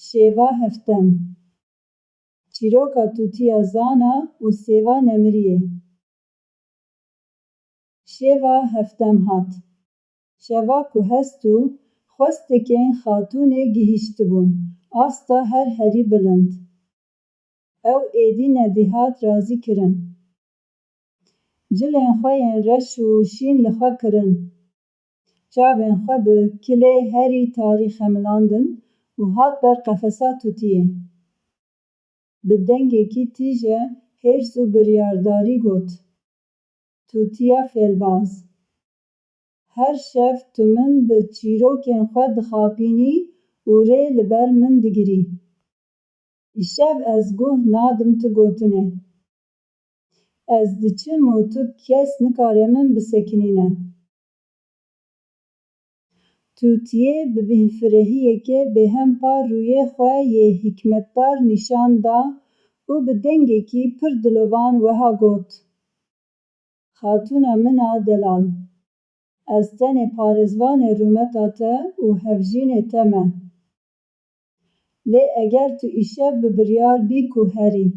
Şêva heftem çîroka tûtiya zana û sêva nemiriyê. Şêva heftem hat. Şeva ku hest û xwestekên xatûnê gihîştibûn, asta her herî bilind. Ew êdî nedîhat razî kirin. Cilên xwe yên reş û şîn li xwe kirin. Çavên xwe bi kilê herî tarî xemilandin û hat ber qefesa tûtiyê. Bi dengekî tîje hêrs û biryardarî got: Tûtiya fêlbaz, her şev tu min bi çîrokên xwe dixapînî û rê li ber min digirî. Îşev ez guh nadim tu gotinê. Ez diçim û tu kes nikare min bisekinîne. Tûtiyê bi bînfirehiyekê bêhempa rûyê xwe yê hikmetdar nîşan da û bi dengekî pir dilovan wiha got: Xatûna min a delal, ez tenê parêzvanê rûmeta te û hevjînê te me. Lê eger tu îşev bi biryar bî ku herî,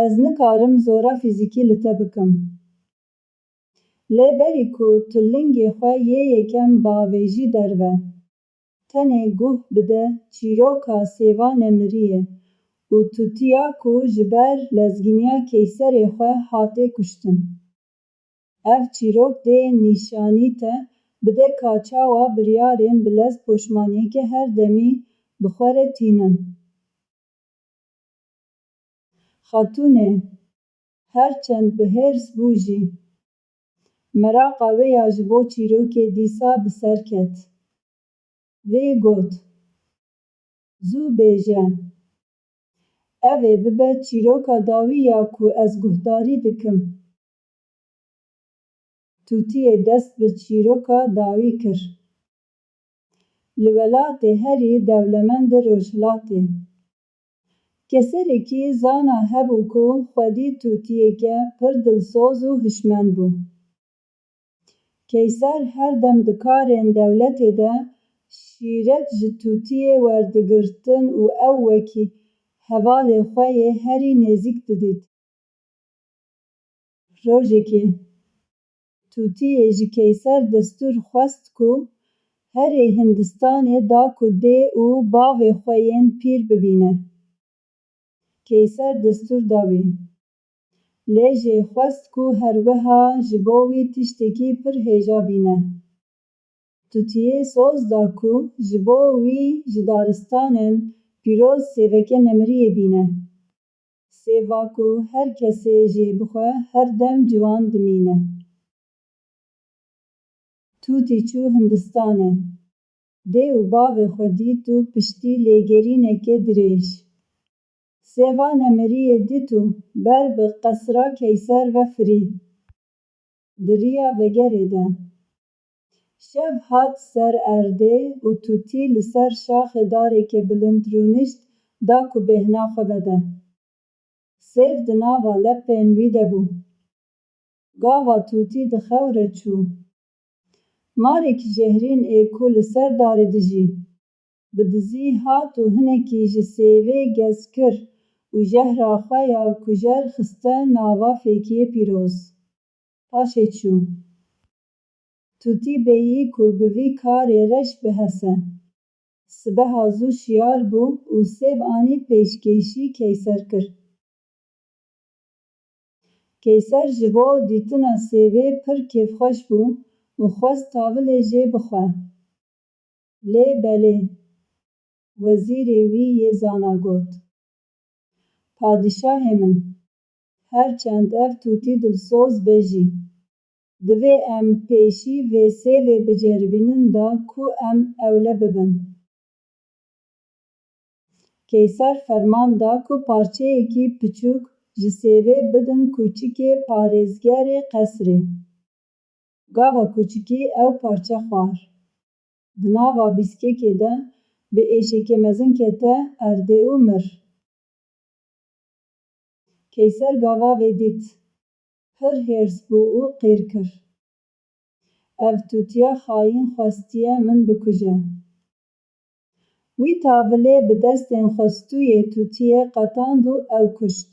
ez nikarim zora fîzîkî li te bikim. Lê berî ku tu lingê xwe yê yekem bavêjî derve, tenê guh bide çîroka sêva nemiriyê û tûtiya ku ji ber lezgîniya Keyserê xwe hatê kuştin. Ev çîrok dê nîşanî te bide ka çawa biryarên bi lez poşmaniyeke her demî bi xwe re tînin. Xatûnê her çend bihêrs bû jî, meraqa wê ya ji bo çîrokê dîsa bi ser ket. Wê got: Zû bêje, ev ê bibe çîroka dawî ya ku ez guhdarî dikim. Tûtiyê dest bi çîroka dawî kir. Li welatê herî dewlemend e Rojhilatê, keserekî zana hebû ku xwedî tûtiyeke pir dilsoz û hişmend bû. Keyser her dem di karên dewletê de şîret ji tûtiyê werdigirtin û ew wekî hevalê xwe yê herî nêzik didît. Rojekê, tûtiyê ji Keyser destûr xwest ku herê Hindistanê da ku dê û bavê xwe yên pîr bibîne. Keyser destûr dawî, lê jê xwest ku her wiha ji bo wî tiştekî pir hêja bîne. Tûtiyê soz da ku ji bo wî ji daristanên pîroz sêveke nemiriyê bîne. Sêva ku her kesê jê bixwe her dem ciwan dimîne. Tûtî çû Hindistanê, dê û bavê xwe dît û piştî lêgerîneke dirêj. Sêva nemiriyê dît û ber bi qesra Keyser vefirî. Di rêya vegerê de, şev hat ser erdê û tûtî li ser şaxê dareke bilind rûnişt da ku bêhna xwe vede. Sêv di nava lepên wî de bû. Gava tûtî di xewre çû. Marekî jehrîn ê ku li ser darê dijî, bi dizî hat û hinekî ji sêvê gez kir û jehra xwe ya kujer xiste nava fêkiyê pîroz. Paşê çû. Tûtî bêyî ku bi vî karê reş bihese. Sibeha zû şiyar bû û sêv anî pêşkêşî Keyser kir. Keyser ji bo dîtina sêvê pir kêfxweş bû û xwest tawilê jê bixwe. Lê belê, wezîrê wî yê zana got: Padişahê min, her çend ev tûtî dilsoz be jî, divê em pêşî vê sêvê biceribînin da ku em ewle bibin. Keyser ferman da ku parçeyekî piçûk ji sêvê bidin kûçikê parêzgerê qesrê. Gava kûçikî ew parçe xwar. Di nava bîskekê de bi êşeke mezin kete erdê û mir. Keyser gava vê dît, pir hêrs bû û qîr kir. Ev tûtiya xayîn xwestiye min bikuje. Wî tavilê bi destên xwestûyê tûtiyê qetand û ew kuşt.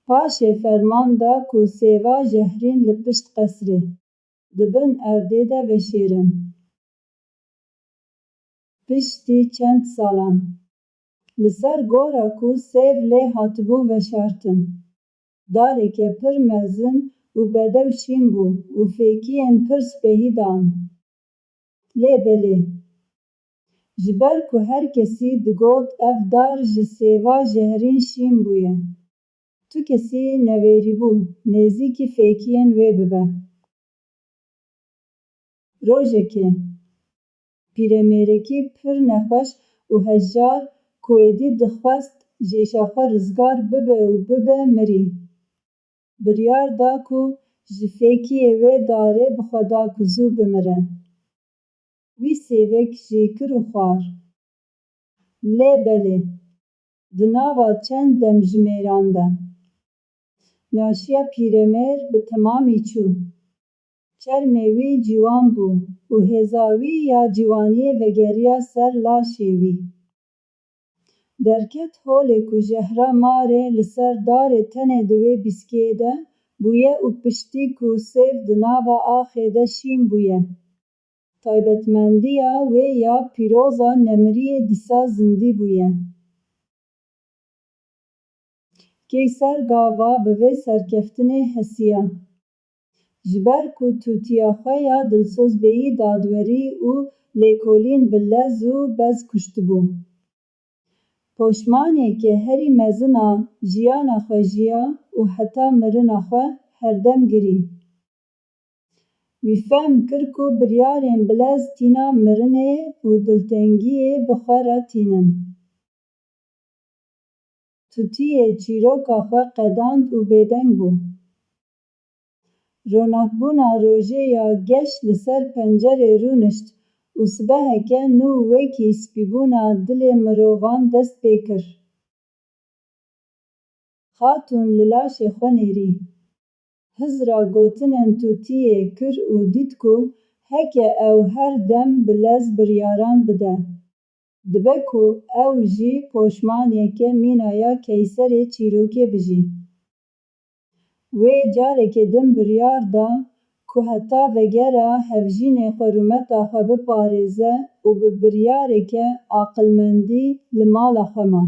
Paşê ferman da ku sêva jehrîn li pişt qesrê, dibin erdê de veşêrin. Piştî çend salan, li ser gora ku sêv lê hatibû veşartin, dareke pir mezin û bedew şîn bû û fêkiyên pir spehî dan. Lê belê, ji ber ku her kesî digot ev dar ji sêva jehrîn şîn bûye, tu kesî neverîbû nêzîkî fêkiyên wê bibe. Rojekê, pîremêrekî pir nexweş û hejjar ku êdî dixwest jêşa xwe rizgar bibe û bibe mirî, biryar da ku ji fêkiyê wê darê bi xwedakuzû bimire. Wî sêvek jê kir û xwar. Lê belê, di nava çend demjimêran de, naşiya pîremêr bi temamî çû, çermê wî ciwan bû û hêza wî ya ciwaniyê vegeriya ser laşê wî. Derket holê ku jehra marê li ser darê tenê di wê bîskeyê de bûye û piştî ku sêv di nava axê de şîn bûye. Taybetmendiya wê ya pîroza nemiriyê dîsa zindî bûye. Keyser gava bi vê serkeftinê hesiya, ji ber ku tûtiya xwe ya dilsozbeyî dadwerî û lêkolîn bi lez û bez kuştibû. Poşmaneke herî mezin a jiyana xwe jiya û heta mirina xwe herdem girî. Wî fehm kir ku biryarên bilez tîna mirinê û diltengiyê bi xwe re tînin. Tûtiyê çîroka xwe qedand û bêdeng bû. Ronaqbûna rojê ya geş li ser pencerê rûnişt û sibeheke nû wekî spîbûna dilê mirovan dest pê kir. Xatûn li laşê xwe nêrî, hizra gotinên tûtiyê kir û dît ku heke ew her dem bi lez biryaran bide, dibe ku ew jî poşmaneke mîna ya keyserê çîrokê bijî. Wê careke din biryar da ku heta vegera hevjînê xwerûmeta xwe biparêze û bi biryareke aqilmendî li mala xwe ma.